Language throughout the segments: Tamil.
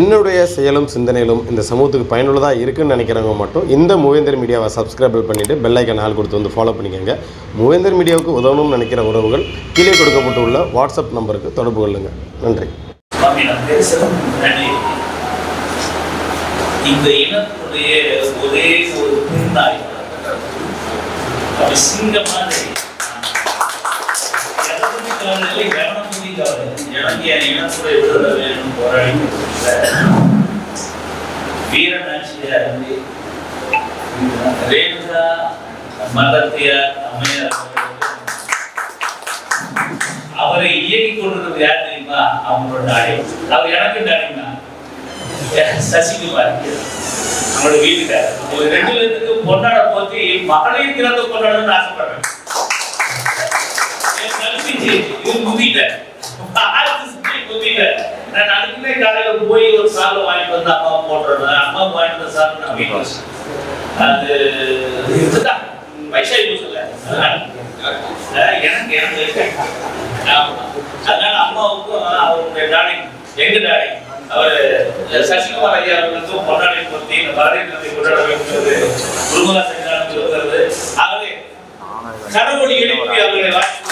என்னுடைய செயலும் சிந்தனையிலும் இந்த சமூகத்துக்கு பயனுள்ளதாக இருக்குன்னு நினைக்கிறவங்க மட்டும் இந்த மூவேந்தர் மீடியாவை சப்ஸ்கிரைப் பண்ணிவிட்டு பெல் ஐக்கான் ஆல் கொடுத்து வந்து ஃபாலோ பண்ணிக்கோங்க. மூவேந்தர் மீடியாவுக்கு உதவணும்னு நினைக்கிற உறவுகள் கீழே கொடுக்கப்பட்டுள்ள வாட்ஸ்அப் நம்பருக்கு தொடர்பு கொள்ளுங்க. நன்றி. இந்த இனத்துடைய ஒரே ஒரு பெண்ணாய் சிங்கமான இனத்துடைய விடுதலை வேணும் போராடி வீரநாச்சியா இருந்து ரேணுகா மலர்த்தியார் அம்மையார் அவரை இயக்கி கொண்டிருக்கிறது யார் தெரியுமா? அவங்களோட டாடி. அவர் எனக்கு டாடிமா சசிகுமார் நம்மளோட வீட்டுக்கார். ஒரு 2 பேருக்கு பொன்னாட போத்தி மகளிர் தினத்தை கொண்டாடணும்னு ஆசைப்படுறேன். நான் அதுக்குமே காலையில போய் ஒரு சாலை வாங்கிட்டு வந்து அம்மா போடுறேன். அம்மா வாங்கிட்டு வந்த சாலை நான் வீட்டு அது வைசாகி பூசல எனக்கு அதனால அம்மாவுக்கும் அவருடைய டாடி எங்க டாடி அவர் சசிகுமார் ஐயா அவர்களுக்கும் பொன்னாடை பற்றி இந்த பாரதியத்தை கொண்டாட வேண்டும் என்று குருமதாசன் சொல்கிறது. ஆகவே கடவுள் எழுப்பி அவர்களை வாழ்த்து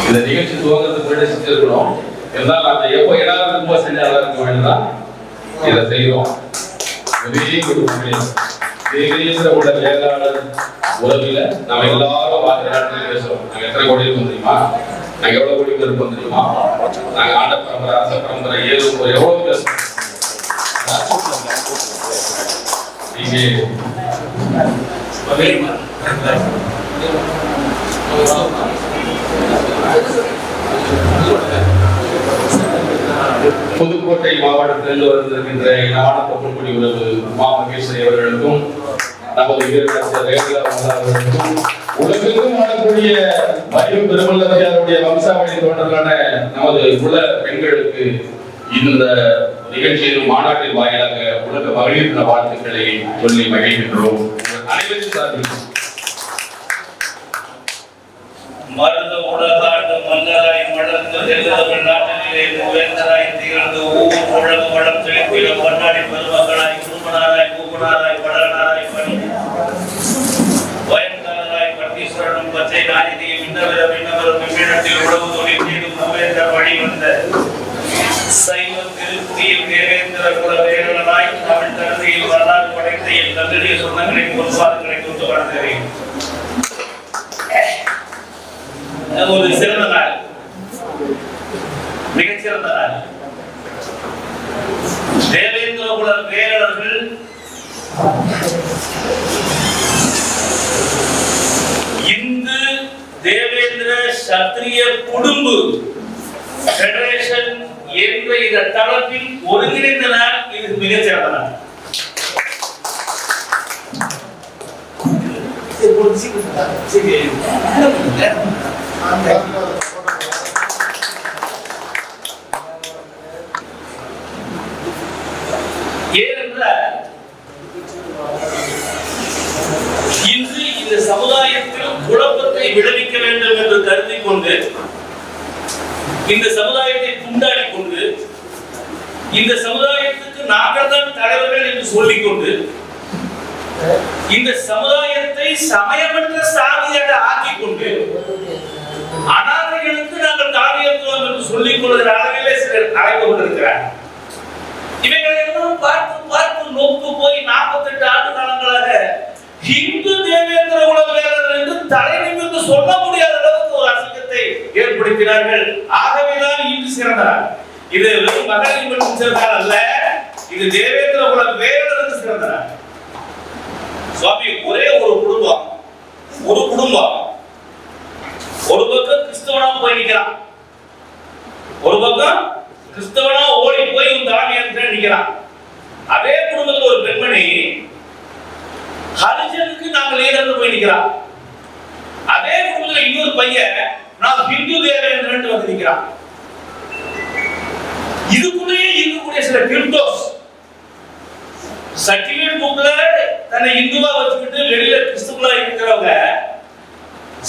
இந்த நிகழ்ச்சி துவங்கிறதுக்கு முன்னாடி செஞ்சிருக்கணும். இருந்தாலும் அந்த எப்போ எல்லாரும் ரொம்ப செஞ்சாலும் இருக்க வேண்டியதான் இதை செய்வோம். உள்ள வேளாளர் உறவில் நம்ம எல்லாரும் பேசுறோம். நாங்க எத்தனை கோடி இருக்கும் தெரியுமா? நாங்க எவ்வளவு கோடி பேர் இருக்கோம் தெரியுமா? நாங்க ஆண்ட பரம்பரை, அரச பரம்பரை, எவ்வளவு பேசுறோம். இங்கே புதுக்கோட்டை மாவட்டத்தில் வந்திருக்கின்ற இனமான தொப்புள்குடி உறவு உமா மகேஸ்வரி அவர்களுக்கும் நமது அவர்களுக்கும் உலகெங்கும் வாழக்கூடிய மரியம் பெருமல்லவருடைய வம்சாவளி தோன்றலான நமது உள்ள பெண்களுக்கு இந்த நிகழ்ச்சியின் மாநாட்டின் வாயிலாக உலக மகளிர் தின வாழ்த்துக்களை சொல்லி மகிழ்கின்றோம். அனைவரும் சார்பில் மருத உலகாண்டு மன்னராய் மலர்ந்து செல்வர்கள் நாட்டிலே மூவேந்தராய் திகழ்ந்து ஊர் உலக வளம் செலுத்திட பன்னாடி பெருமக்களாய் குருமனாராய் கூப்பனாராய் படகனாராய் பணி வயன்காரராய் பட்டீஸ்வரனும் பச்சை நாயகியும் விண்ணவரும் விண்ணிடத்தில் உழவு தொழில் செய்து மூவேந்தர் வழி வந்த சைவ திருத்தியில் தேவேந்திர குல வேரனாய் தமிழ் தருதியில் வரலாறு படைத்த என் தகுதிய சொந்தங்களின் பொறுப்பாளர்களை கொண்டு வளர்ந்தேன். ஒரு சிறந்த நாள், மிகச்சிறந்த நாள். தேவேந்திர குல வேரர்கள் இந்து தேவேந்திர சத்திரிய குடும்பு ஃபெடரேஷன் என்ற இந்த தளத்தில் ஒருங்கிணைந்த நாள். இது மிகச்சிறந்த நாள். ஏனென்றால் இன்று இந்த சமுதாயத்தில் குழப்பத்தை விளைவிக்க வேண்டும் என்று கருதி கொண்டு, இந்த சமுதாயத்தை துண்டாடி கொண்டு, இந்த சமுதாயத்துக்கு நாங்கள் தான் தலைவர்கள் என்று சொல்லிக் கொண்டு, இந்த சமுதாயத்தை சமயமற்ற சாதியாக ஆக்கிக் கொண்டு அனாதைகளுக்கு நாங்கள் தாவியத்துவம் என்று சொல்லிக் கொள்கிற அளவிலே சிலர் அழைத்து கொண்டிருக்கிறார். இவைகளை எல்லாம் பார்த்து பார்த்து நோக்கு போய் 48 ஆண்டு காலங்களாக இந்து தேவேந்திர குல வேலர் என்று தலை நிமிர்ந்து சொல்ல முடியாத அளவுக்கு கொடுக்கிறார்கள். ஆகவேதான் இன்று சிறந்தார். இது வெறும் மகளிர் மட்டும் சிறந்தார் அல்ல, இது தேவேந்திர குல வேளாளருக்கு சிறந்தார். சுவாமி, ஒரே ஒரு குடும்பம் ஒரு பக்கம் கிறிஸ்தவனா போய் நிக்கிறான், ஒரு பக்கம் கிறிஸ்தவனா ஓடி போய் தலைமையேற்று நிக்கிறான். அதே குடும்பத்தில் ஒரு பெண்மணி ஹரிஜனுக்கு நாங்கள் லீடர்னு போய் நிக்கிறான். அதே குடும்பத்தில் இன்னொரு பையன் நான் ஹிந்து தேவேந்திரன் வந்து நிக்கிறான். இதுக்குள்ளேயே இருக்கக்கூடிய சில கிரிப்டோஸ் சர்டிபிகேட் புக்ல தன்னை இந்துவா வச்சுக்கிட்டு வெளியில கிறிஸ்துவா இருக்கிறவங்க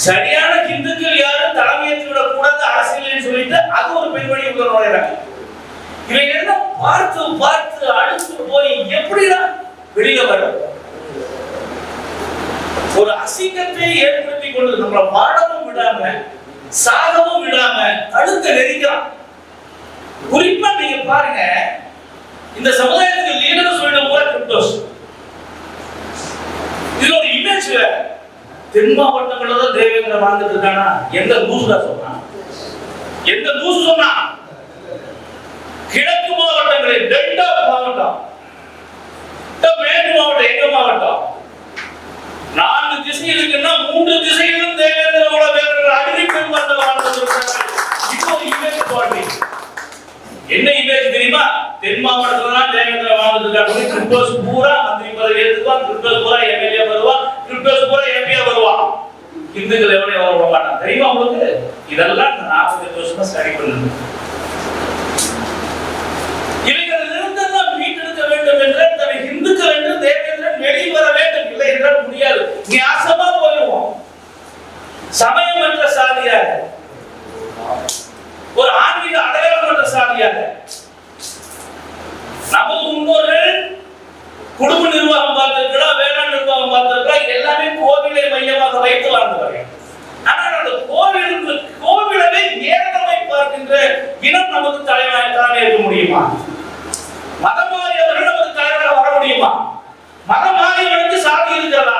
சரியான இந்துக்கள் யாரும் தலைமையேற்று விடக் கூடாது அரசியல் சொல்லிட்டு அது ஒரு பெண்மணி உள்ள நுழைறாங்க. இவை என்ன பார்த்து அடுத்து போய் எப்படிதான் வெளியில வரும்? ஒரு அசிங்கத்தை ஏற்படுத்தி கொண்டு நம்மளை பாடவும் விடாம சாகவும் விடாம அடுத்த நெருக்கிறான். குறிப்பா நீங்க பாருங்க, இந்த சமுதாயத்துக்கு லீடர் சொல்லிட்டு போற கிரிப்டோஸ் இதுல ஒரு இமேஜ் தென் மாவட்டங்கள்ல தான் தேவேந்திர வாழ்ந்துட்டு இருக்கானா? எந்த லூசுடா சொன்னா? எந்த லூசு சொன்னா? கிழக்கு மாவட்டங்களில் டெல்டா மாவட்டம், மேற்கு மாவட்டம், எங்க மாவட்டம் 4 திசையில் இருக்குன்னா 3 திசையிலும் தேவேந்திரோட வேற அடிமை பெருமாள் வாழ்ந்துருக்காங்க. இப்போ இமேஜ் பார்ட்டி என்ன இமேஜ் தெரியுமா? தென் மாவட்டத்துல தான் தேவேந்திர வாழ்ந்துருக்காங்க. கிரிப்டோஸ் பூரா மந்திரி பதவி ஏத்துக்குவான், கிரிப்டோஸ் பூரா எம்எல்ஏ வருவான், கிரிப்டோஸ் பூரா எம்பி வருவான். இந்துக்கள் எவனையும் வர மாட்டான். தெரியுமா உங்களுக்கு? இதெல்லாம் 40 வருஷமா ஸ்டடி பண்ணுங்க. இவைகள் இருந்தெல்லாம் மீட்டெடுக்க வேண்டும் என்ற தன்னை இந்துக்கள் என்று தேவேந்திரன் வெளியில் வர வேண்டும். இல்லை என்றால் முடியாது. நியாசமா போயிடுவோம். சமயமற்ற சாதியாக, ஒரு ஆன்மீக அடையாளமற்ற சாதியாக நமது முன்னோர்கள் குடும்ப நிர்வாகம் பார்த்திருக்கலாம், வேளாண் நிர்வாகம் பார்த்திருக்கலாம், எல்லாமே கோவிலை மையமாக வைத்து வாழ்ந்தவர்கள். ஆனால் அந்த கோவிலவை ஏறமை பார்க்கின்ற இனம் நமக்கு தலைமையாக இருக்க முடியுமா? மதம் மாறியவர்கள் நமக்கு தலைவராக வர முடியுமா? மதம் மாறியவனுக்கு சாதி இருக்கிறதா?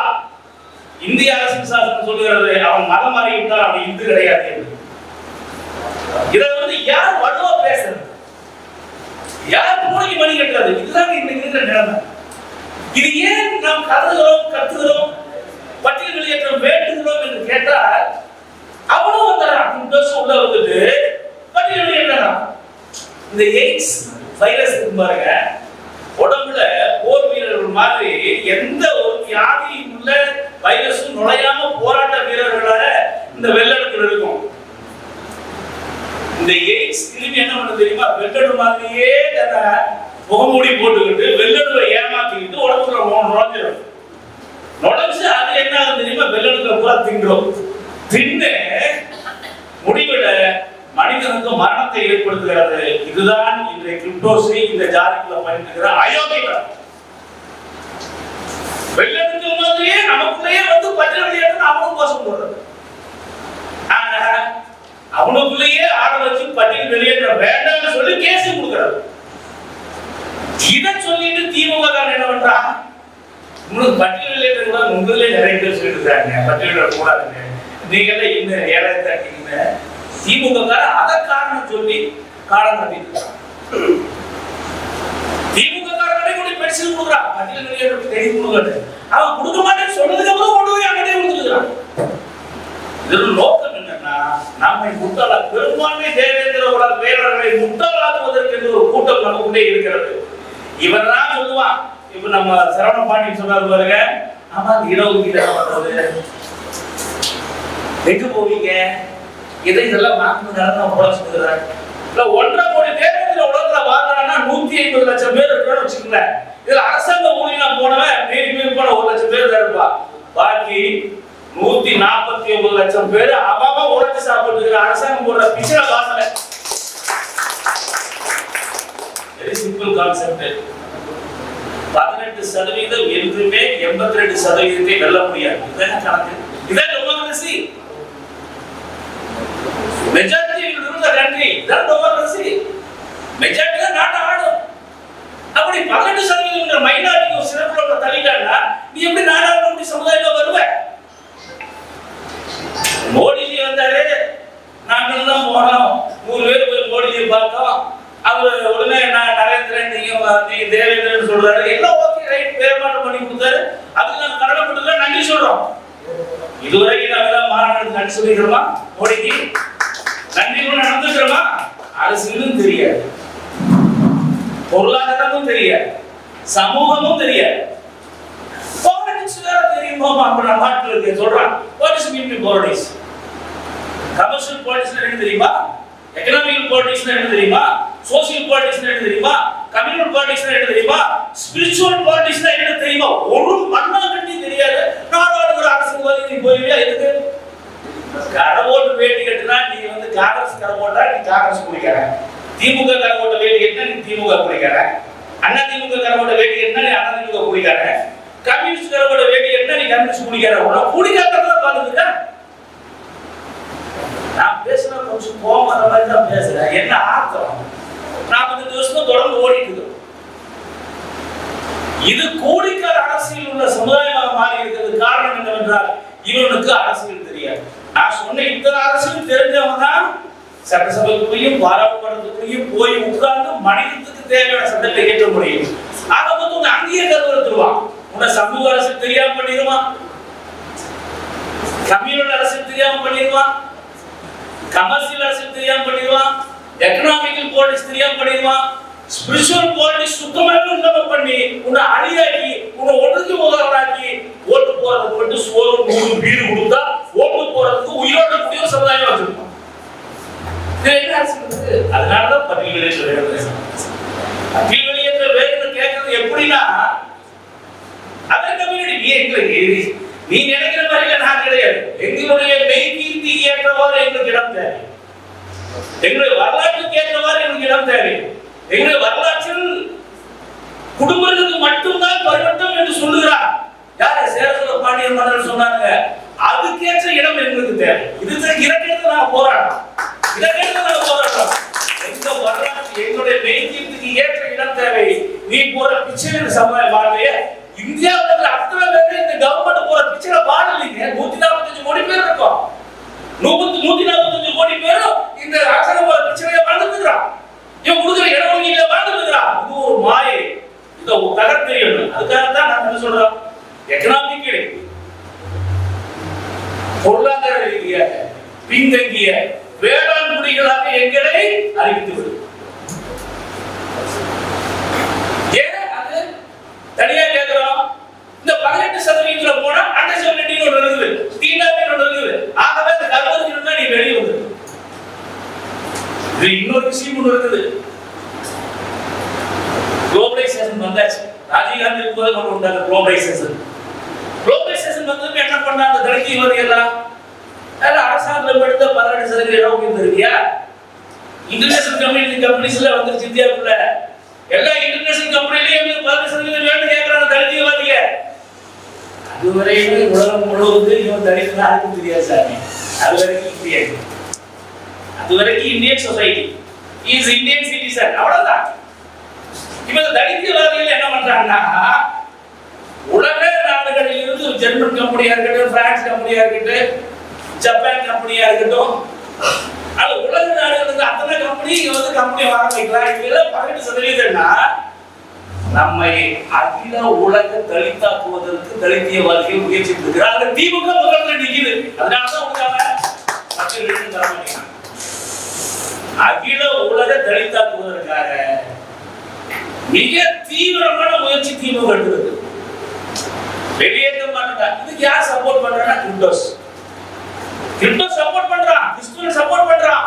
இந்திய அரசியல் சாசனம் சொல்லுகிறது அவன் மதம் மாறிவிட்டால் அவன் இந்து கிடையாது என்று. இதை யார் வலுவா பேசுறது? யார் மூளைக்கு மணி கட்டுறது? இதுதான் இன்னைக்கு இருக்கிற நிலைமை. இது ஏன் நாம் கத்துகிறோம் பட்டியல் வெளியேற்றம் வேண்டுகிறோம் என்று கேட்டால் அவனும் வந்துடுறான். உள்ள வந்துட்டு பட்டியல் வெளியேற்றான். இந்த எய்ட்ஸ் வைரஸ் பாருங்க, உடம்புல போர் வீரர்கள் மாதிரி எந்த ஒரு வியாதியும் உள்ள வைரஸும் நுழையாம போராட்ட வீரர்களாக இந்த வெள்ளெடுப்புல இருக்கும். இந்த எய்ட்ஸ் கிருமி என்ன பண்ண தெரியுமா? வெள்ளெடு மாதிரியே முகமூடி போட்டுக்கிட்டு வெள்ளெடுவை ஏமாத்திக்கிட்டு உடம்புல நுழைஞ்சு அது என்ன ஆகுது தெரியுமா? வெள்ளெடுக்கிற பூரா தின்றோம். தின்னு முடிவுல மனிதனுக்கு மரணத்தை ஏற்படுத்துகிறது. இதுதான் இன்றைய கிரிப்டோஸை இந்த ஜாதிக்குள்ள பயன்படுத்துகிற அயோக்கியம். வெள்ளெடுக்கிற மாதிரியே நமக்குள்ளேயே பட்டியல் வெளியேற்ற அவனும் கோஷம் போடுறது. அவனுக்குள்ளேயே ஆட வச்சு பட்டியல் வெளியேற்ற வேண்டாம்னு சொல்லி கேஸ் கொடுக்கிறார். இதை சொல்லிட்டு திமுக என்ன பண்றா? உங்களுக்கு பட்டியல் வெளியேற்ற கூட உங்களே நிறைய பேர் சொல்லிட்டு இருக்காங்க பட்டியல் கூடாதுங்க. நீங்க எல்லாம் இன்னும் ஏழாயிரத்தி அடிக்கீங்க. திமுக அதை காரணம் சொல்லி காலம் கட்டிட்டு திமுக காரனே பெருசு கொடுக்குறான். பட்டியல் வெளியேற்ற தெரிந்து கொடுக்க அவன் கொடுக்க மாட்டேன்னு சொன்னதுக்கு அப்புறம் கொண்டு போய் அங்கே கொடுத்துருக்கான். இதோட நோக்கம் என்னன்னா, நம்மை பெரும்பான்மை தேவேந்திர வேளாளர்களை முட்டாளாக்குவதற்கு என்று ஒரு கூட்டம் நமக்குள்ளே இருக்கிறது. இவர் தான் சொல்லுவான். இப்ப நம்ம சரவண பாண்டியன் சொன்னார் பாருங்க, ஆமா இடஒதுக்கீடு பண்றது எங்க போவீங்க? இதெல்லாம் மாற்றணும் போட சொல்லுறாரு. இல்ல 1.5 கோடி தேவேந்திர உலகத்துல வாழ்றான்னா 150 லட்சம் பேர் இருக்கணும்னு வச்சுக்கோங்களேன். இதுல அரசாங்க ஊழியனா போனவன் மீறி போன 1 லட்சம் பேர் தான் இருப்பா. பாக்கி 149 லட்சம் பேர் அவாவா உழைச்சு சாப்பிட்டு அரசாங்கம் போடுற பிச்சை வாசல. Very simple concept. 18% என்றுமே 82% வெல்ல முடியாது. இதான் கணக்கு. இதான் democracy. Majority rule the country. இதான் டெமோக்ரசி. மெஜாரிட்டி தான் நாட்டை ஆடும். அப்படி 18% மைனாரிட்டி சிறப்புல தள்ளிட்டாங்கன்னா நீ எப்படி நாடாளுமன்ற சமுதாயத்துல வருவ? மோடிஜி வந்தாரு, நாங்கள் தான் பார்த்தோம். அவர் உடனே நான் நரேந்திரன் நீங்க தேவேந்திரன் சொல்றாரு, எல்லாம் ஓகே ரைட், பேர்மாற்றம் பண்ணி கொடுத்தாரு. அதுக்கு நாங்கள் கடமைப்பட்டதுல நன்றி சொல்றோம். இதுவரைக்கும் நாங்கள் மாநாடு நன்றி சொல்லிக்கிறோமா? மோடிக்கு நன்றி கூட நடந்துக்கிறோமா? அரசியலும் தெரியாது, பொருளாதாரமும் தெரியாது, சமூகமும் தெரியாது, பாலிடிக்ஸ் வேற தெரியுமா? அப்ப நாட்டில் இருக்க சொல்றான் what is mean by politics. Commercial politics என்ன தெரியுமா? எகனாமிக்கல் பாலிடிக்ஸ் என்ன தெரியுமா? சோசியல் பாலிடிக்ஸ் என்ன தெரியுமா? கம்யூனல் பாலிடிக்ஸ் என்ன தெரியுமா? ஸ்பிரிச்சுவல் பாலிடிக்ஸ் என்ன தெரியுமா? ஒரு மண்ணாங்கட்டி தெரியாது. நாடாளுமன்ற அரசியல்வாதி நீ போய்வியா? எதுக்கு கடவோட்டு வேட்டி கட்டினா நீ வந்து காங்கிரஸ் கடை போட்டா நீ காங்கிரஸ் குடிக்கிற, திமுக கடை போட்ட வேட்டி கட்டினா நீ திமுக குடிக்கிற, அண்ணா திமுக கடை போட்ட வேட்டி கட்டினா நீ அண்ணா திமுக குடிக்கிற, கம்யூனிஸ்ட் கடை போட்ட வேட்டி கட்டினா நீ கம்யூனிஸ்ட் குடிக்கிற. உனக்கு குடிக்காததான் பார்த்துக்கிட்ட. நான் பேசுனா கொஞ்சம் கோபம் அந்த மாதிரி தான் பேசுறேன். என்ன ஆத்திரம்? 40 வருஷம் தொடர்ந்து ஓடிட்டு இது கோடிக்கார அரசியல் உள்ள சமுதாயமாக மாறி இருக்கிறது. காரணம் என்னவென்றால் இவனுக்கு அரசியல் தெரியாது. நான் சொன்ன இத்தனை அரசியல் தெரிஞ்சவன் தான் சட்டசபைக்குள்ளேயும் பாராளுமன்றத்துக்குள்ளேயும் போய் உட்கார்ந்து மனிதத்துக்கு தேவையான சட்டத்தை கேட்க முடியும். அதை வந்து உங்க அங்கேயே கருவறுத்துருவான். உன்னை சமூக அரசியல் தெரியாம பண்ணிடுவான், கம்யூனல் அரசியல் தெரியாம பண்ணிடுவான், கமர்ஷியல் அரசியல் தெரியாம பண்ணிடுவான், எக்கனாமிக்கல் பாலிடிக்ஸ் தெரியாம பண்ணிடுவான், ஸ்பிரிச்சுவல் பாலிடிக்ஸ் சுத்தமாவே இல்லாம பண்ணி உன்னை அழியாக்கி உன்னை ஒன்றுக்கு முதல்வராக்கி ஓட்டு போறதுக்கு மட்டும் சோறு மூணு வீடு கொடுத்தா ஓட்டு போறதுக்கு உயிரோட கூடிய சமுதாயம் வச்சிருப்பான். என்ன அரசியல்? அதனாலதான் பட்டியல் வெளியேற்ற பட்டியல் வெளியேற்ற வேறு கேட்கறது எப்படின்னா அதர் கம்யூனிட்டி நீ நினைக்கிற மாதிரி நான் கிடையாது. எங்களுடைய மெய்கீர்த்தி ஏற்றவாறு எங்களுக்கு இடம் தேவை, எங்களுடைய வரலாற்றுக்கு ஏற்றவாறு எங்களுக்கு இடம் தேவை. எங்களுடைய வரலாற்றில் குடும்பத்துக்கு மட்டும்தான் பரிவட்டம் என்று சொல்லுகிறார். யாரு? சேரசோழ பாண்டியன் மன்னர் சொன்னாங்க. அதுக்கேற்ற இடம் எங்களுக்கு தேவை. இதுக்கு இறக்கிறது நான் போராட்டம், எங்க வரலாற்று எங்களுடைய மெய்கீர்த்திக்கு ஏற்ற இடம் தேவை. நீ போற பிச்சை சமுதாய வாழ்வையே இந்தியாவில் அத்தனை பேர் இந்த கவர்மெண்ட் போற பிச்சையில பாடலீங்க. 145 கோடி பேர் இருக்கும். 145 கோடி பேரும் இந்த அரசாங்கம் போற பிச்சையில வாழ்ந்துருக்கிறான். இவன் கொடுக்குற இடஒதுக்கீடுல வாழ்ந்துருக்கிறான். இது ஒரு மாயை. இதை தகர்த்தெறியணும். அதுக்காகத்தான் நான் என்ன சொல்றோம், எக்கனாமிக் பொருளாதார ரீதியாக பின்தங்கிய வேளாண் குடிகளாக எங்களை அறிவித்து விடும். தனியா கேட்கிறோம். இந்த 18% போனா அண்டர்ஸ்டாண்டிங் ஒன்று இருக்குது, தீண்டாமை ஒன்று இருக்குது. ஆகவே இந்த கர்வத்துக்கு தான் நீ வெளியே வந்து இது இன்னொரு விஷயம் ஒன்று இருக்குது. குளோபலைசேஷன் வந்தாச்சு. ராஜீவ்காந்தி இருக்கும்போது கொண்டு வந்தாங்க குளோபலைசேஷன். குளோபலைசேஷன் வந்ததுக்கு என்ன பண்ணாங்க? தலித் எல்லாம் அரசாங்கம் எடுத்த 18% இடம் இருக்கியா? இன்டர்நேஷனல் கம்பெனிஸ்ல வந்துருச்சு இந்தியாவுக்குள்ள. எல்லா இன்டர்நேஷனல் கம்பெனிலயும் 18% வேணும் கேட்கறாங்க தலித்வாதிக. அதுவரையும் உலகம் முழுவதும் இவன் தலித்னா அதுக்கும் தெரியாது சாமி. அது வரைக்கும் தெரியாது. அது வரைக்கும் Indian society is Indian citizen, அவ்வளவுதான். இப்ப தலித்வாதிகள் என்ன பண்றாங்கன்னா உலக நாடுகளில் இருந்து ஜெர்மன் கம்பெனியா இருக்கட்டும், பிரான்ஸ் கம்பெனியா இருக்கட்டும், ஜப்பான் கம்பெனியா இருக்கட்டும், அது உலக நாடுகளுக்கு அத்தனை கம்பெனி வந்து கம்பெனி வர வைக்கலாம். இதுல 18%னா நம்மை அகில உலக தலித்தாக்குவதற்கு தலித்தியவாதிகள் முயற்சித்து இருக்கிறார். திமுக முதல்ல நிக்குது. அதனாலதான் உங்களுக்கான மக்கள் தர மாட்டேங்கிறாங்க. அகில உலக தலித்தாக்குவதற்காக மிக தீவிரமான முயற்சி திமுக எடுக்கிறது. வெளியேற்ற மாட்டாங்க. இதுக்கு யார் சப்போர்ட் பண்றாங்கன்னா கிரிப்டோஸ். கிரிப்டோஸ் சப்போர்ட் பண்றான், கிறிஸ்துவன் சப்போர்ட் பண்றான்.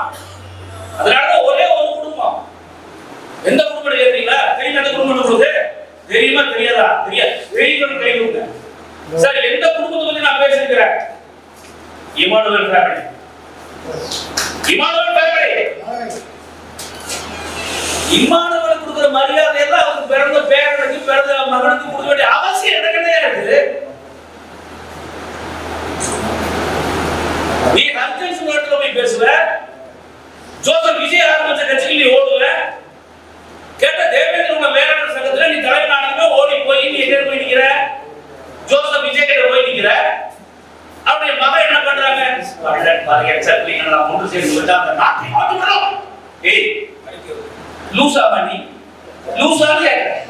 அதனால ஒரே ஒரு குடும்பம். எந்த குடும்பம் ஏறீங்களா? தெரியும். எந்த குடும்பம் உங்களுக்கு தெரியுமா தெரியாதா? தெரியாது. தெரியும் கை கொடுங்க. சார் எந்த குடும்பத்தை பத்தி நான் பேசியிருக்கிறேன்? Emmanuel family. Emmanuel family. Emmanuel கொடுக்கிற மரியாதை எல்லாம் அவருக்கு பிறந்த பேரனுக்கு பிறந்த மகனுக்கு கொடுக்க வேண்டிய அவசியம் எனக்கு கிடையாது. நீ ரஞ்சன் சுகாட்டில் போய் பேசுவ, ஜோசப் விஜய் ஆரம்பிச்ச கட்சிக்கு நீ ஓடுவ, கேட்ட தேவேந்திர வேளாண் சங்கத்துல நீ தலைவனானவே ஓடி போய் நீ எங்க போய் நிக்கிற? ஜோசப் விஜய் கிட்ட போய் நிக்கிற. அவருடைய மகன் என்ன பண்றாங்க? பாருங்க எக்ஸாக்ட்லி நான் ஒன்று சேர்ந்து விட்டா அந்த நாட்டை மாற்றி விடணும். ஏய் லூசாவா நீ? லூசான்னு கேட்கிறேன்.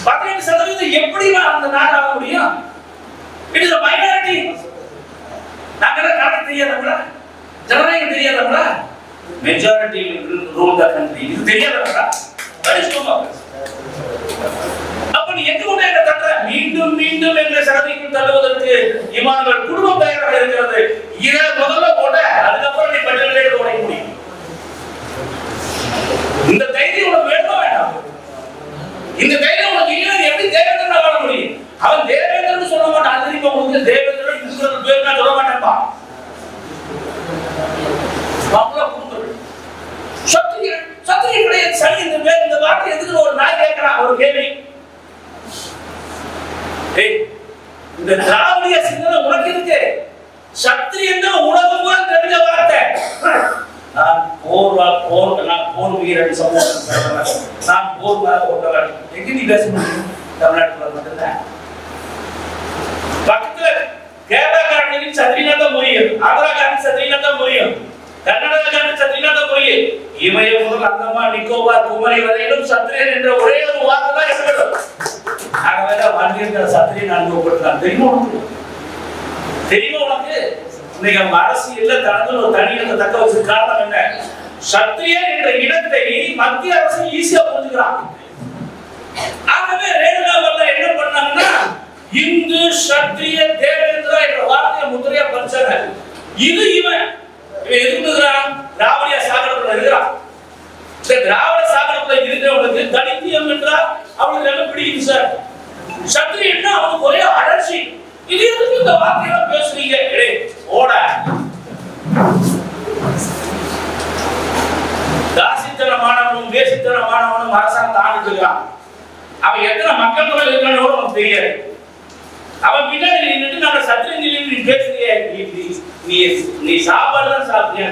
18% எப்படி அந்த நாடு ஆக முடியும்? It is minority. நாங்க கணக்கு தெரியாதவங்களா? ஜனநாயகம் தெரியாதவங்களா? Majority rule the country. இது தெரியாதவங்களா? அப்ப நீ எங்க கொண்டு என்ன தட்ட? மீண்டும் மீண்டும் என்ற சகதிக்குள் தள்ளுவதற்கு இமானுவேல் குடும்பம் தயாராக இருக்கிறது. இதை முதல்ல போட, அதுக்கப்புறம் நீ பட்டியலே உடைக்க முடியும். இந்த தைரியம் உனக்கு வேணுமா வேண்டாம்? இந்த தைரியம் உனக்கு இல்லை, எப்படி தேவேந்திரன் வாழ முடியும்? அவன் தேவேந்திரன் சொல்ல மாட்டான். அது இப்ப உங்களுக்கு தேவேந்திரன் இஸ்ரேல் பேர் நான் சொல்ல மாட்டேன்பா. மாப்பிள்ள குடும்பம் சத்திரியன் சத்திரியனுடைய சனி இந்த பேர் இந்த வார்த்தை எதுக்கு ஒரு நாய் கேட்கிறான் ஒரு கேள்வி. இந்த திராவிட சிந்தனை உனக்கு இருக்கு. சத்திரியன் உணவு கூட தெரிஞ்ச வார்த்தை. நான் போர் வீரன் சமூகம், நான் போர் கொண்டவன். எங்க நீ பேச முடியும்? தமிழ்நாட்டுல மட்டும்தான். பக்கத்துல கேரளாக்காரனுக்கு சத்திரியனா தான் முடியும், ஆந்திராக்காரனுக்கு சத்திரியனா தான் முடியும், கர்நாடகாக்காரனுக்கு சத்திரியனா தான் முடியும். இமய முதல் அந்தமான் நிக்கோபார் குமரி வரையிலும் சத்திரியன் என்ற ஒரே ஒரு வார்த்தை தான் இருக்கிறது. ஆகவே வந்திருக்கிற சத்திரியன் அனுபவப்படுத்தான். தெரியுமா உனக்கு? தெரியுமா உனக்கு? இன்னைக்கு அவங்க அரசியல்ல தனது ஒரு தனியத்தை தக்க வச்ச காரணம் என்ன? சத்திரியன் என்ற இடத்தை மத்திய அரசு ஈஸியா புரிஞ்சுக்கிறான். ஆகவே ரேணுகாவல்ல என்ன பண்ணாங்கன்னா இந்து சத்திரிய தேவேந்திரா என்ற வார்த்தையை முத்திரையா பறிச்சாங்க. இது இவன் எதுக்குறான்? திராவிட சாகரத்துல இருக்கிறான். இந்த திராவிட சாகரத்துல இருக்கிறவனுக்கு தலித்தியம் என்றால் அவனுக்கு என்ன பிடிக்கும் சார்? சத்திரியன்னா அவனுக்கு ஒரே அலர்ஜி. இது எதுக்கு இந்த வார்த்தையெல்லாம் பேசுறீங்க? ஓட தாசித்தனமானவனும் வேசித்தனமானவனும் அரசாங்கம் ஆண்டுக்கிறான். அவன் எத்தனை மக்கள் தொகை இருக்கானோ நமக்கு தெரியாது. அவன் பின்னாடி நின்றுட்டு நம்ம சத்திரியன் நீ பேசுறிய, நீ சாப்பாடு தான் சாப்பிட்டியா?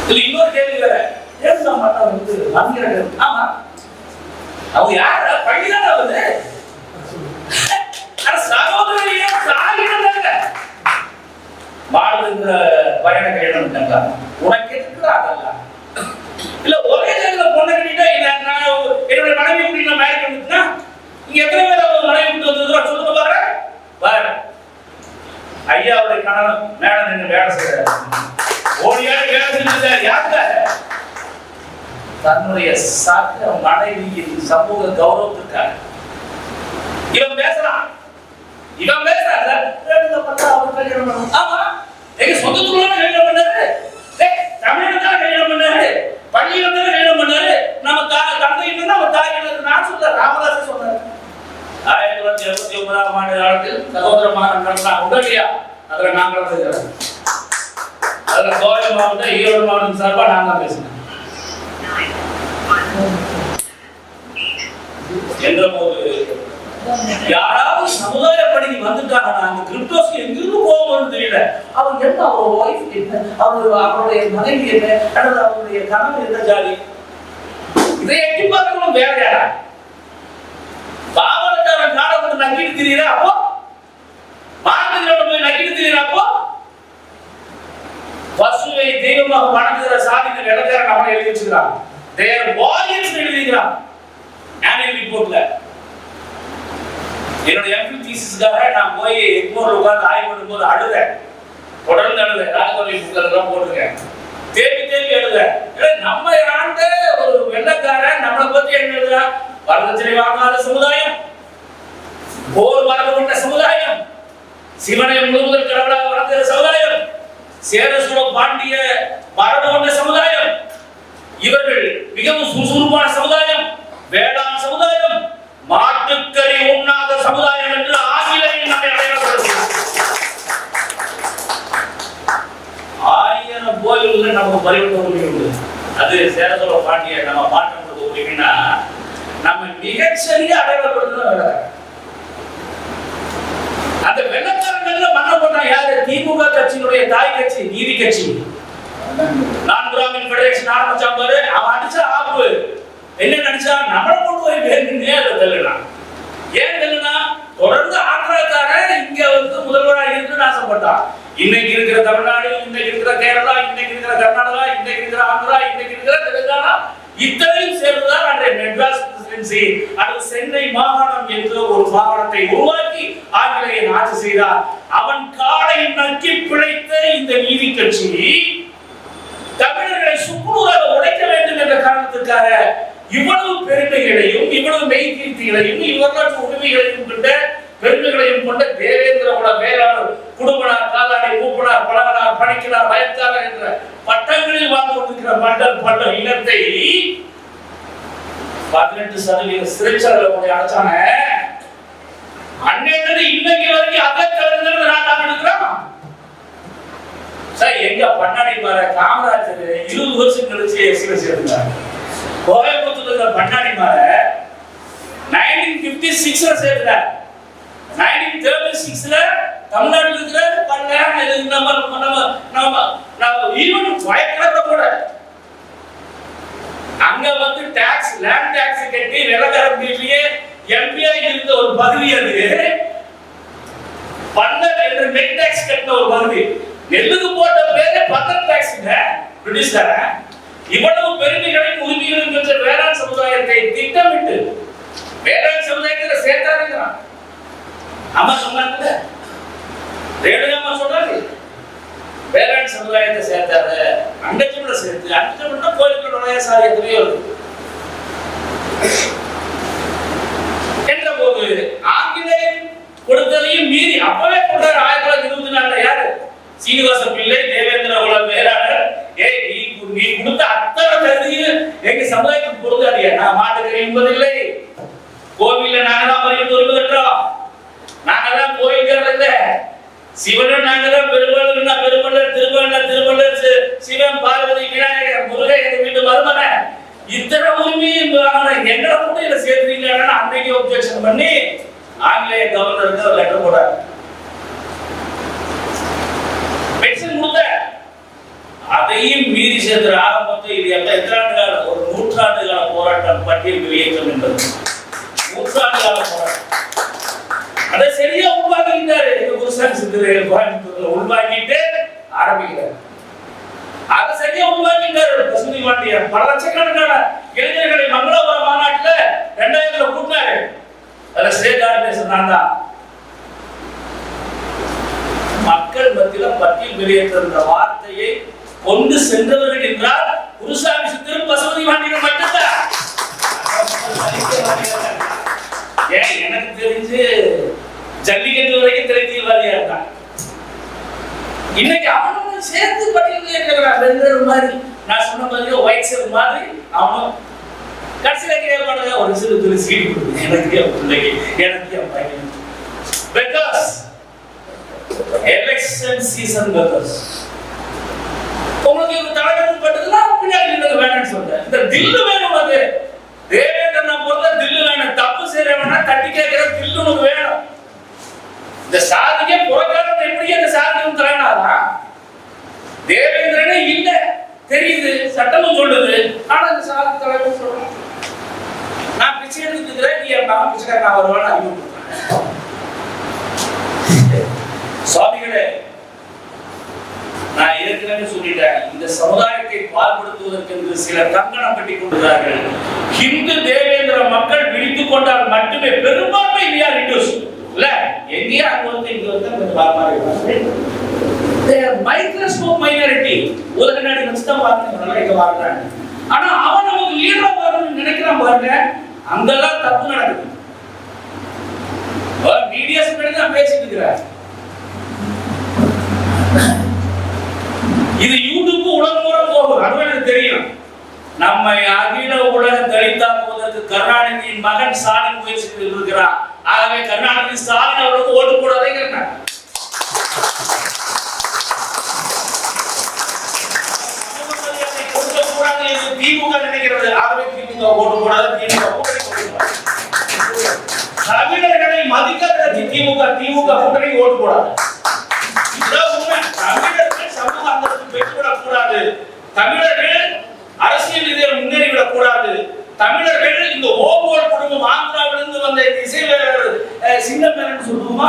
இது இன்னொரு கேள்வி வேற. ஏன் வந்து வங்கிகள்? ஆமா, அவங்க யார பள்ளிதான் ஆகுது. சகோதரிய தாயிடங்க வாழ்கின்ற பயண கையிடம் உனக்கு எதுக்குடா அதெல்லாம்? இல்ல ஒரே நேரத்துல பொண்ணை கட்டிட்டா என்னுடைய மனைவி கூட்டிட்டு நான் மேரேஜ் பண்ணிட்டுனா இங்க எத்தனை பேர் மனைவி கூட்டு வந்து சொல்லுங்க பாரு. பாரு ஐயாவுடைய கணவன் மேல நின்று வேலை செய்யறாரு. ஓடியாடி வேலை செஞ்சுட்டாரு. யாருக்காக? தன்னுடைய சக மனைவியின் சமூக கௌரவத்துக்காக. இவன் பேசுறான். இவன் பேசுறாங்க. ஆமா, எங்க சொந்தத்துல கல்யாணம் பண்ணாரு, தமிழ்நாட்டுல கல்யாணம் பண்ணாரு, பள்ளியில கல்யாணம் பண்ணாரு. நம்ம தந்தை நம்ம தாய் நான் சொல்ற ராமதாச சொன்னாரு. 1979ஆம் ஆண்டு காலத்தில் சகோதரமான நடந்தாங்க உடனடியா. அதுல நாங்களும் இருக்கிறோம். அதுல கோவை மாவட்டம் ஈரோடு மாவட்டம் சார்பா நான் தான் பேசினேன். என்ற போது யாராவது சமுதாய பணிக்கு வந்துட்டாங்கன்னா அந்த கிரிப்டோஸ்க்கு எங்கிருந்து போகணும்னு தெரியல. அவங்க என்ன, அவங்க ஒய்ஃப் என்ன, அவருடைய மனைவி என்ன, அல்லது அவருடைய கணவன் என்ன ஜாதி, இதை எட்டி பார்க்கணும். வேற யாரா பாவனக்காரன் காலத்துக்கு நக்கிட்டு திரியிற அப்போ, மார்க்கெட்ல போய் நக்கிட்டு திரியிற அப்போ, பசுவை தெய்வமாக வணங்குகிற சாதிக்கு வெள்ளக்காரன் நம்மளை எழுதி வச்சுக்கிறான். தேர் வாரியர்ஸ் எழுதிக்கிறான் ஆனுவல் ரிப்போர்ட்ல. என்னோட எம்பி தீசிஸ்க்காக நான் போய் எக்மோர்ல உட்கார்ந்து ஆய்வு பண்ணும்போது அழுதேன். தொடர்ந்து அழுதேன். ராஜகோரி புத்தகத்தெல்லாம் போட்டிருக்கேன். தேவி அழுதேன். நம்ம ஆண்ட ஒரு வெள்ளக்காரன் நம்மளை பத்தி என்ன எழுதுறா? வரதட்சணை வாங்காத சமுதாயம், போர் மரபு கொண்ட சமுதாயம், சிவனை முழுவதும் கடவுளாக வளர்ந்த சமுதாயம், சேர சோழ பாண்டிய மரபு கொண்ட சமுதாயம், இவர்கள் மிகவும் சுறுசுறுப்பான சமுதாயம், வேளாண் சமுதாயம், மாட்டுக்கறி உண்ணாத சமுதாயம் என்று ஆங்கிலேயர் நம்மை அடையாளப்படுத்தினார். 1000 கோயில்கள் நமக்கு பரிவர்த்தனை உண்டு. அது சேர சோழ பாண்டிய நம்ம மாற்றம் உரிமைனா நம்ம மிகச்சரியா அடையாளப்படுத்துறது. அந்த வெள்ளக்காரர்கள் மன்ன போட்டான் யாரு? திமுக கட்சியினுடைய தாய் கட்சி நீதி கட்சி. நான் பிராமின் ஃபெடரேஷன் ஆரம்பிச்சான் பாரு. அவன் அடிச்ச ஆப்பு என்ன நினைச்சா நம்மளை கொண்டு போய் தெரியலாம். ஏன் தெரியலனா தொடர்ந்து ஆந்திராக்காரன் இங்க வந்து முதல்வராக இருந்து ஆசைப்பட்டான். இன்னைக்கு இருக்கிற தமிழ்நாடு, இன்னைக்கு இருக்கிற கேரளா, இன்னைக்கு இருக்கிற கர்நாடகா, இன்னைக்கு இருக்கிற ஆந்திரா, இன்னைக்கு இருக்கிற ஆந்திரா, தெலுங்கானா இத்தனையும் சேர்ந்துதான் அன்றைய மெட்ராஸ் பிரசிடென்சி அல்லது சென்னை மாகாணம் என்ற ஒரு மாகாணத்தை உருவாக்கி ஆங்கிலேயன் ஆட்சி செய்தார். அவன் காலை நக்கி பிழைத்த இந்த நீதி கட்சி தமிழர்களை சுக்குநூறாக உடைக்க வேண்டும் என்ற காரணத்துக்காக இவ்வளவு பெருமைகளையும் இவ்வளவு மெய்கீர்த்திகளையும் இவ்வளவு உரிமைகளையும் கொண்ட பெருமைகளையும் கொண்ட தேவேந்திர குல வேளாளர் குடும்பனார் காலாடி மூப்பனார் பழகனார் பணிக்கனார் வயற்காரர் என்ற பட்டங்களில் வாழ்ந்து கொண்டிருக்கிற மண்டல் பண்ட இனத்தை 18% சிறைச்சாலையில போய் அடைச்சான அன்னையிலிருந்து இன்னைக்கு வரைக்கும் அகத்தவர்கள் நாட்டாக இருக்கிறோம். சார் எங்க பண்ணாடி மாற காமராஜர் 20 வருஷம் கழிச்சு சிறை சேர்ந்தார். கோயம்புத்தூர்ல இருக்கிற பண்ணாடி மாற 1956 சேர்ந்தார். 1936 தமிழ்நாட்டில் இருக்கிற அங்க வந்து டாக்ஸ் லேண்ட் டாக்ஸ் கட்டி நிலக்கரம் வீட்லயே எம்பியா இருந்த ஒரு பகுதி அது பண்டர் என்ற நெட் டாக்ஸ் கட்டின ஒரு பகுதி. நெல்லுக்கு போட்ட பேரே பண்டர் டாக்ஸ்ங்க பிரிட்டிஷ்கார. இவ்வளவு பெருமைகளையும் உரிமைகளையும் பெற்ற வேளாண் சமுதாயத்தை திட்டமிட்டு வேளாண் சமுதாயத்தில் சேர்த்தாருங்கிறான். அம்மா சொன்னாங்க, ரேணுகாமா சொல்றாரு, வேளாண் சமுதாயத்தை சேர்த்தாரு. அண்டச்சமிழ சேர்த்து அண்டச்சமிழ கோயிலுக்கு நுழைய சாதியத்திலேயே என்ற போது ஆங்கிலேயர் கொடுத்ததையும் மீறி அப்பவே கொண்டாரு. 1924 யாரு? சீனிவாச பிள்ளை, தேவேந்திர குல வேளாளர். நீ கொடுத்த அத்தனை தகுதியும் எங்க சமுதாயத்துக்கு பொருந்தாதியா? நான் மாட்டுக்கறி என்பதில்லை, கோவில்ல நாங்க தான் பரிந்து உரிமை கட்டுறோம், நாங்க தான் கோயில்கள் இல்ல, சிவனும் நாங்க தான் பெருமளர்னா பெருமளர், திருமணர் சிவன், பார்வதி, விநாயகர், முருகன் எங்க வீட்டு மருமன இத்தனை உரிமையும் எங்களை கூட இதை சேர்த்துறீங்களா? அன்னைக்கு ஒப்ஜெக்ஷன் பண்ணி ஆங்கிலேய கவர்னருக்கு ஒரு லெட்டர் போட்டார். பென்ஷன் கொடுத்த அதையும் மீறி சேர்த்து ஆரம்பத்தை இது எத்தனை கால ஒரு நூற்றாண்டு கால போராட்டம் பட்டியல் இயக்கம் என்பது நூற்றாண்டு கால போராட்டம். அதை சரியா உருவாக்கிட்டாரு எங்க குருசாமி சித்தரையில் கோயம்புத்தூர்ல உருவாக்கிட்டு ஆரம்பிக்கிறார். அதை சரியா உருவாக்கிட்டாரு பசுமதி பாண்டியன். பல லட்சக்கணக்கான இளைஞர்களை மங்களபுரம் மாநாட்டுல 2000 கூட்டினாரு. அதுல ஸ்டேட் ஆர்கனைசேஷன் நான் தான். மக்கள் மத்தியில பட்டியல் வெளியேற்ற வார்த்தையை கொண்டு சென்றவர்கள் என்றால் குருசாமி சித்தரும் பசுமதி பாண்டியன் மட்டும்தான். ஏன் எனக்கு தெரிஞ்சு ஜல்லிக்கட்டு வரைக்கும் தெரிஞ்சவாதியா இருந்தான். இன்னைக்கு அவனும் சேர்த்து பட்டியல் மாதிரி நான் சொன்ன மாதிரி ஒயிட் செல் மாதிரி அவனும் கடைசியில கேட்பாங்க ஒரு சிறு துளி சீடி கொடுத்து எனக்கு பிள்ளைக்கு எனக்கு என் பையன். பிகாஸ் எலெக்ஷன் சீசன் உங்களுக்கு ஒரு தலைவர் பட்டதுன்னா பின்னாடி வேணும்னு சொல்றேன். இந்த தில்லு வேணும். அது தேவேந்திரனை பொறுத்த தில்லு வேணும். தப்பு செய்யறவனா தட்டி கேட்கிற தில்லு உனக்கு வேணும். இந்த சாதிக்கே புறக்காலம் எப்படி அந்த சாதிக்கும் தலைனாதான் தேவேந்திரனே இல்ல தெரியுது, சட்டமும் சொல்லுது. ஆனா இந்த சாதி தலைவர் சொல்றேன் நான் பிச்சை எடுத்துக்கிறேன், நீ என் மகன் பிச்சைக்கார நான் வருவான்னு அறிவிப்பு. சுவாமிகளே, நான் ஏற்கனவே சொல்லிட்டேன், இந்த சமுதாயத்தை பால்படுத்துவதற்கு சில கங்கணம் கட்டி கொண்டுள்ளார்கள். ஹிந்து தேவேந்திர மக்கள் விழித்துக் கொண்டால் மட்டுமே பெரும்பான்மை இல்ல எங்கேயா அங்க வந்து இங்க வந்து மைக்ரோஸ்கோப் மைனாரிட்டி உலக நாடு வச்சுதான் வாழ்றாங்க. ஆனா அவன் நமக்கு லீடரா வரணும்னு நினைக்கிறான் பாருங்க, அங்கெல்லாம் தப்பு நடக்குது. மீடியாஸ் தான் பேசிட்டு இருக்கிறார். இது யூடியூப் உலகம் பூரா போகும், அதுவும் எனக்கு தெரியும். நம்மை அகில உலக தலித்தாக்குவதற்கு கருணாநிதியின் மகன் ஸ்டாலின் முயற்சி இருக்கிறார். ஆகவே கருணாநிதி ஸ்டாலின் அவர்களுக்கு ஓட்டு போடாதீங்க. திமுக நினைக்கிறது, ஆகவே திமுக ஓட்டு போடாத. தமிழர்களை மதிக்காத திமுக கூட்டணி ஓட்டு போடாது. தமிழர்கள் சமூக அந்தஸ்து பெற்றுவிடக் கூடாது. தமிழர்கள் அரசியல் ரீதியாக முன்னேறிவிடக் கூடாது. தமிழர்கள் இந்த ஓபோல் குடும்பம் ஆந்திராவிலிருந்து வந்த இசைவேலர் சின்னமேரன் சொல்லுமா,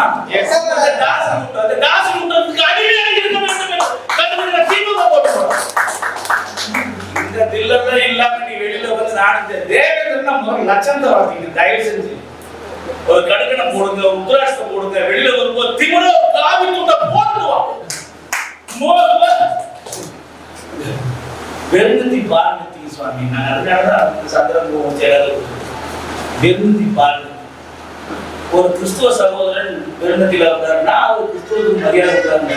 தாசன் கூட்டத்துக்கு அடிமையாக இருக்க வேண்டும் என்று திமுக போட்டு இந்த சில்லறை இல்லாம நீ வெளியில வந்து நாடு தேவேந்திரன் லட்சத்தை வாங்கிங்க. தயவு செஞ்சு ஒரு கடுக்கணம் போடுங்க, உத்தராஷ்டம் போடுங்க. வெளியில வரும்போது திமுற காவி துண்ட போட்டுவான். வெறுந்தி பாருங்க சுவாமி. நான் அதுக்காக சந்திரன் சேராது. வெறுந்தி பாருங்க. ஒரு கிறிஸ்துவ சகோதரன் வெறுநத்தில வந்தாருன்னா அவர் கிறிஸ்துவத்துக்கு மரியாதை கொடுத்தாங்க.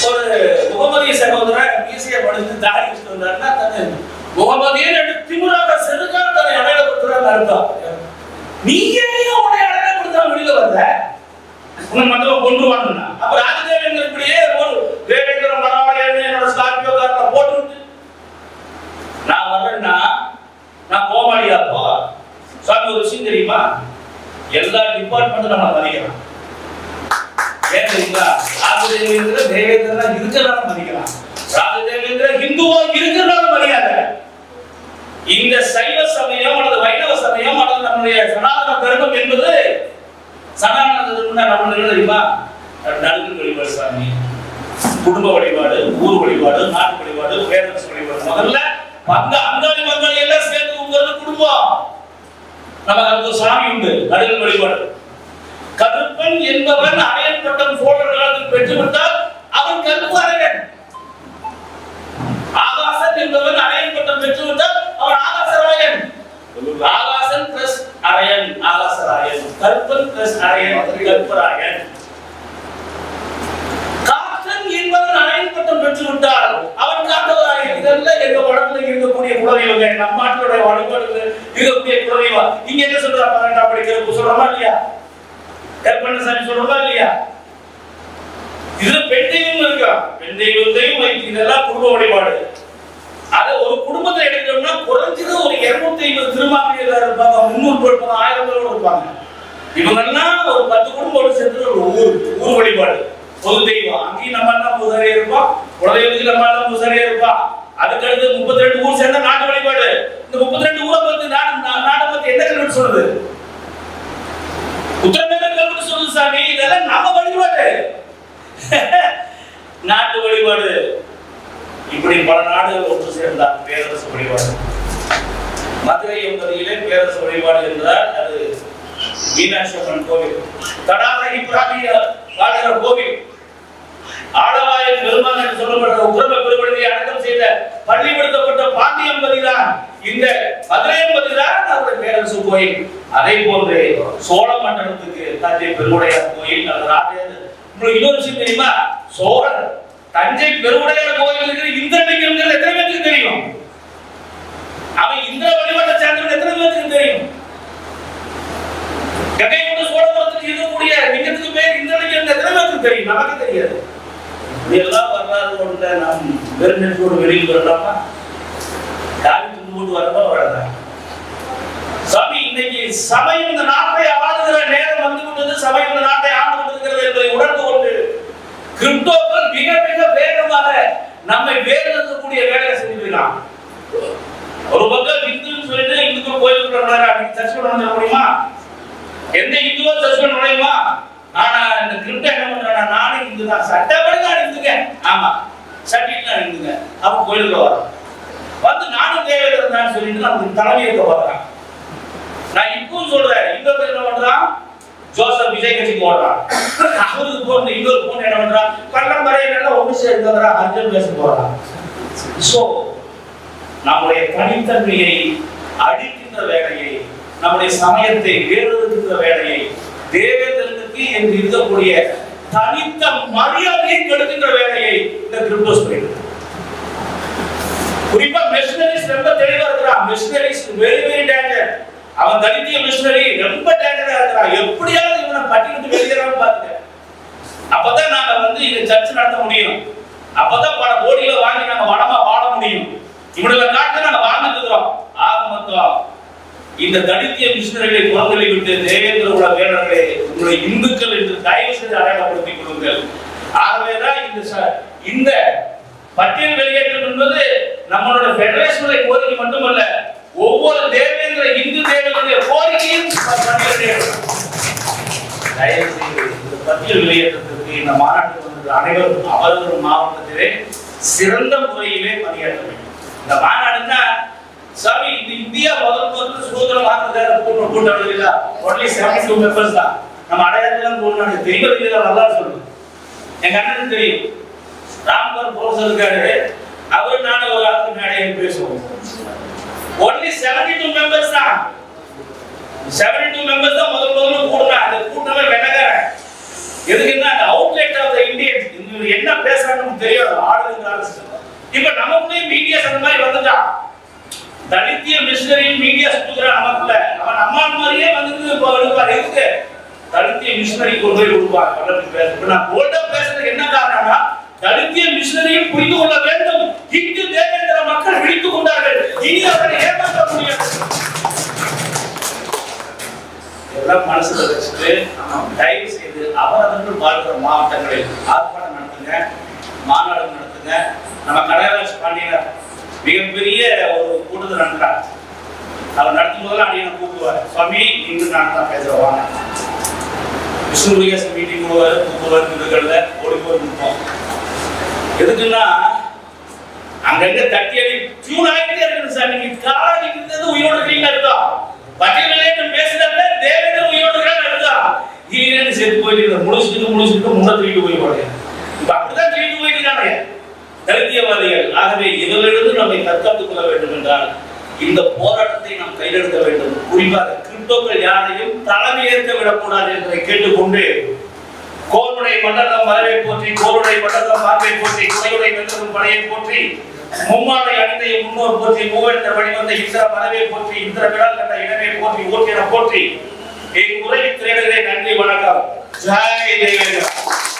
ஒரு முகமதிய சகோதரன் ஈஸியா படிச்சு தாடி வச்சுட்டு வந்தாருன்னா தன்னை முகமதியை திமுறாக செருக்கான தன்னை அடையாளப்படுத்துறாங்க அர்த்தம். நீங்க உன்னை அடையாளப்படுத்தா வெளியில வந்த உன்னை மத்தவங்க கொண்டுருவாங்கன்னா அப்ப ராஜதேவன் இப்படியே ஒரு தேவேந்திர மராமலையான என்னோட ஸ்கார்பியோ கார்ல போட்டு நான் வர்றேன்னா நான் கோமாளியாப்போ சாமி ஒரு விஷயம் தெரியுமா? எல்லா டிபார்ட்மெண்ட்டும் நம்ம மதிக்கலாம். ஏன் தெரியுங்களா? ராஜதேவேந்திர தேவேந்திரனா இருக்கிறனால மதிக்கலாம். ராஜதேவேந்திர ஹிந்துவா இருக்கிறனால மரியாதை. இந்த சைவ சமயம் அல்லது வைணவ சமயம் அல்லது நம்முடைய சனாதன தர்மம் என்பது சனாதன தர்மம்னா நம்ம தெரியுமா? நடுக்கு வழிபாடு சாமி, குடும்ப வழிபாடு, ஊர் வழிபாடு, நாட்டு வழிபாடு, பேரரசு வழிபாடு. முதல்ல அங்காளி மங்காளி எல்லாம் சேர்ந்து உங்கிறது குடும்பம். நமக்கு அந்த சாமி உண்டு, நடுக்கு வழிபாடு. கருப்பன் என்பவன் அரையன் பட்டம் சோழர் காலத்தில் பெற்றுவிட்டால் அவன் கருப்பு அரையன். ஆகாசன் என்பவன் அரையன் பட்டம் பெற்றுவிட்டால் அவன் ஆகாசராயன். ஆகாசன் பிளஸ் அரையன் ஆகாசராயன், கருப்பன் பிளஸ் அரையன் கருப்பராயன். காற்றன் என்பவன் அரையன் பட்டம் பெற்றுவிட்டால் அவன் காற்றவராயன். இதெல்லாம் எங்க வடக்குல இருக்கக்கூடிய குலதெய்வங்க, நம்ம நாட்டுடைய வழிபாடுகள் இருக்கக்கூடிய குலதெய்வம். இங்க என்ன சொல்றா? 12ஆம் படிக்கிற சொல்றோமா இல்லையா? கற்பனை சொல்றதா இல்லையா? இதுல பெண் தெய்வம் இருக்கா? பெண் தெய்வத்தையும் இதெல்லாம் குடும்ப வழிபாடு. அது ஒரு குடும்பத்தை எடுத்தோம்னா குறைஞ்சது ஒரு 250 திருமாப்பிள்ளைகள் இருப்பாங்க, 300 பேர் இருப்பாங்க, 1000 பேர் இருப்பாங்க. இவங்கெல்லாம் ஒரு 10 குடும்பம் சேர்த்து ஒரு ஊர் வழிபாடு, பொது தெய்வம். அங்கேயும் நம்ம எல்லாம் பூசாரியா இருப்போம், குலதெய்வத்துக்கு நம்ம எல்லாம் பூசாரியா இருப்போம். அதுக்கு அடுத்து 32 ஊர் சேர்ந்தா நாட்டு வழிபாடு. இந்த 32 ஊரை பத்தி நாட்டை பத்தி என்ன கல்வெட்டு சொல்றது? உத்தரமேல கல்வெட்டு சொல்லுது சாமி. இதெல்லாம் நம்ம வழிபாடு, நாட்டு வழிபாடு. இப்படி பல நாடுகள் ஒன்று சேர்ந்தார் பேரரசு வழிபாடு. மதுரை என்பதிலே பேரரசு வழிபாடு என்றால் அது மீனாட்சி அம்மன் கோவில், தடாலகி பிராமிய வாழ்கிற கோவில், ஆடவாயில் பெருமாள் என்று சொல்லப்படுற உத்தரம பெருமனியை அடக்கம் செய்த பள்ளிப்படுத்தப்பட்ட பாண்டியம்பதிதான் இந்த மதுரையம்பதிதான் அவருடைய பேரரசு கோயில். அதே போன்று சோழ மண்டலத்துக்கு தஞ்சை பெருவுடையார் கோயில் அல்லது ராஜேந்திர. உங்களுக்கு இன்னொரு விஷயம் தெரியுமா? சோழர் தஞ்சை பெருவுடையார் கோயில் இருக்கிற இந்திரலிங்கம் எத்தனை பேருக்கு தெரியும்? அவன் இந்திர வழிபாட்டை சேர்ந்தவன் எத்தனை பேருக்கு தெரியும்? கங்கை கொண்ட சோழபுரத்துக்கு இருக்கக்கூடிய லிங்கத்துக்கு பேர் இந்திரலிங்கம் எத்தனை பேருக்கு தெரியும்? நமக்கு தெரியாது. இதெல்லாம் வரலாறு கொண்ட நாம் வெறுநெற்றோடு வெளியில் வரலாமா? காவி துண்டு போட்டு வரமா வராதா? சாமி, இன்னைக்கு சமயம் இந்த நாட்டை ஆளுகிற நேரம் வந்து கொண்டது. சமயம் இந்த நாட்டை ஆண்டு கொண்டிருக்கிறது என்பதை உணர்ந்து கொண்டு கிரிப்டோக்கள் மிக மிக வேகமாக நம்மை வேறுபடுத்தக்கூடிய வேலையை செஞ்சிருக்கான். ஒரு பக்கம் இந்துன்னு சொல்லிட்டு இந்துக்கள் கோயிலுக்கு சர்ச் பண்ண முடியுமா? எந்த இந்துவோ சர்ச் பண்ண முடியுமா? ஆனா இந்த கிரிப்டோ என்ன பண்றானா? நானும் இந்து தான், சட்டப்படி நான் இந்துங்க. ஆமா, சட்டிட்டு நான் இந்துங்க. அப்ப கோயிலுக்கு வரோம் வந்து நானும் தேவையில்லை தான் சொல்லிட்டு நமக்கு தலைமையேற்க வர்றான். நான் இப்பவும் சொல்றேன், இன்னொரு என்ன பண்றான்? ஜோசப் விஜய் கட்சிக்கு ஓடுறான். அவருக்கு போன இன்னொரு போன் என்ன பண்றான்? கள்ளம் வரையில ஒன்று சேர்ந்து அர்ஜுன் பேச போறான். சோ நம்முடைய தனித்தன்மையை அடிக்கின்ற வேலையை, நம்முடைய சமயத்தை வேறுகின்ற வேலையை, தேவேந்திரனுக்கு என்று இருக்கக்கூடிய தனித்த மரியாதையை கெடுக்கின்ற வேலையை இந்த கிரிப்டோஸ் பண்ணிடுது. குறிப்பா மிஷனரிஸ் ரொம்ப தெளிவா இருக்கிறான். Missionaries very very danger. அவன் தலித்திய மிஷனரி ரொம்ப டேஞ்சரா இருக்கிறான். எப்படியாவது இவனை பட்டியலிட்டு வெளியேறான்னு பாத்துக்க. அப்பதான் நாங்க வந்து இந்த சர்ச் நடத்த முடியும். அப்பதான் பல கோடிகளை வாங்கி நாங்க வடமா வாழ முடியும். இவனுடைய காட்டு நாங்க வாழ்ந்துட்டு இருக்கிறோம். ஆக மொத்தம் இந்த தலித்திய மிஷனரிகளை குரங்களை விட்டு தேவேந்திர உலக வேடர்களே, உங்களுடைய இந்துக்கள் என்று தயவு செய்து அடையாளப்படுத்திக் கொள்ளுங்கள். ஆகவேதான் இந்த பட்டியல் வெளியேற்றம் என்பது நம்மளோட பெடரேஷனுடைய கோரிக்கை மட்டுமல்ல, ஒவ்வொரு தேவேந்திர இந்து தேவனுடைய கோரிக்கையும் தயவு செய்து இந்த பட்டியல் வெளியேற்றத்திற்கு இந்த மாநாட்டுக்கு வந்த அனைவரும் அவரவர் மாவட்டத்திலே சிறந்த முறையிலே பணியாற்ற வேண்டும். இந்த மாநாடுன்னா சாமி இந்த இந்தியா முதல் சுதந்திரம் வாங்குறதுக்காக கூட்டம் இல்ல, ஒன்லி 72 மெம்பர்ஸ் தான். நம்ம அடையாளம் போடணும் தெரிவது நல்லா சொல்லுங்க. எங்க அண்ணனுக்கு தெரியும், ராம்கர் ப்ரொஃபசர் இருக்காரு, அவரு நானும் ஒரு ஆளுக்கு மேடையை பேசுவோம். ஒன்லி 72 மெம்பர்ஸ் தான். 72 மெம்பர்ஸ் தான் முதல்ல கூடுனா. அந்த கூட்டமே வினகரன். எதுக்குன்னா அந்த அவுட்லெட் ஆஃப் தி இந்தியன்ஸ் என்ன பேசுறாங்கன்னு தெரியாது. ஆளுங்க இப்ப நமக்குள்ளே மீடியா அந்த மாதிரி வந்துட்டான். தலித்திய மிஷனரி மீடியா சுத்துற நமக்குள்ள அவன் அம்மா மாதிரியே வந்து எடுப்பாரு. எதுக்கு தலித்திய மிஷனரி கொண்டு போய் கொடுப்பாங்க. வளர்த்து பேச நான் போல்டா பேசுறதுக்கு என்ன காரணம்னா, தலித்திய மிஷனரியும் புரிந்து கொள்ள வேண்டும். இங்கு தேவேந்திர மக்கள் விழித்துக் கொண்டார்கள். இனி அவரை ஏமாற்ற முடியாது. எல்லாம் மனசுல வச்சுட்டு தயவு செய்து அவரவர்கள் வாழ்கிற மாவட்டங்களில் ஆர்ப்பாட்டம் நடத்துங்க, மாநாடு நடத்துங்க. நம்ம கடகராஜ் பாண்டியன் மிகப்பெரிய ஒரு கூட்டத்தில் நடத்துறாங்க. அவர் நடத்தும் போதெல்லாம் அடியை கூப்பிடுவார், சுவாமி இன்று நான் தான் பேசுவாங்க. விஷ்ணுபிரியாஸ் மீட்டிங் கூப்பிடுவார். இதுகளில் ஓடி போய் நிற்போம். எதுக்குன்னா அங்கங்க தட்டி அடி டியூன் ஆகிட்டே இருக்குது சார். நீங்க காலடி இருந்தது உயிரோடு இருக்கீங்க அர்த்தம். பட்டியலில் பேசுறாங்க தேவேந்திர உயிரோடு இருக்காங்க அர்த்தம். இல்லைன்னு சேர்த்து போயிட்டு முடிச்சுட்டு முன்ன தூக்கிட்டு போய் போடுங்க. இப்ப அப்படிதான் தூக்கிட்டு போயிட்டு இருக்காங்க தலித்தியவாதிகள். ஆகவே இதிலிருந்து நம்மை தற்காத்துக் கொள்ள வேண்டும் என்றால் இந்த போராட்டத்தை நாம் கையெழுத்த வேண்டும். குறிப்பாக கிறிஸ்தவர்கள் யாரையும் தலைமை ஏற்க விடக்கூடாது என்பதை கேட்டுக்கொண்டு, கோருடைய மண்டலம் மரபை போற்றி, கோருடைய மண்டலம் மார்பை போற்றி, குறையுடைய வெள்ளரும் படையை போற்றி, மும்மாலை அணிந்தைய முன்னோர் போற்றி, மூவேந்தர் வழிவந்த இந்திர மரபை போற்றி, இந்திர விழா கண்ட இடமே போற்றி, ஓட்டின போற்றி. என் உரையை திரையிலே நன்றி, வணக்கம். ஜெய்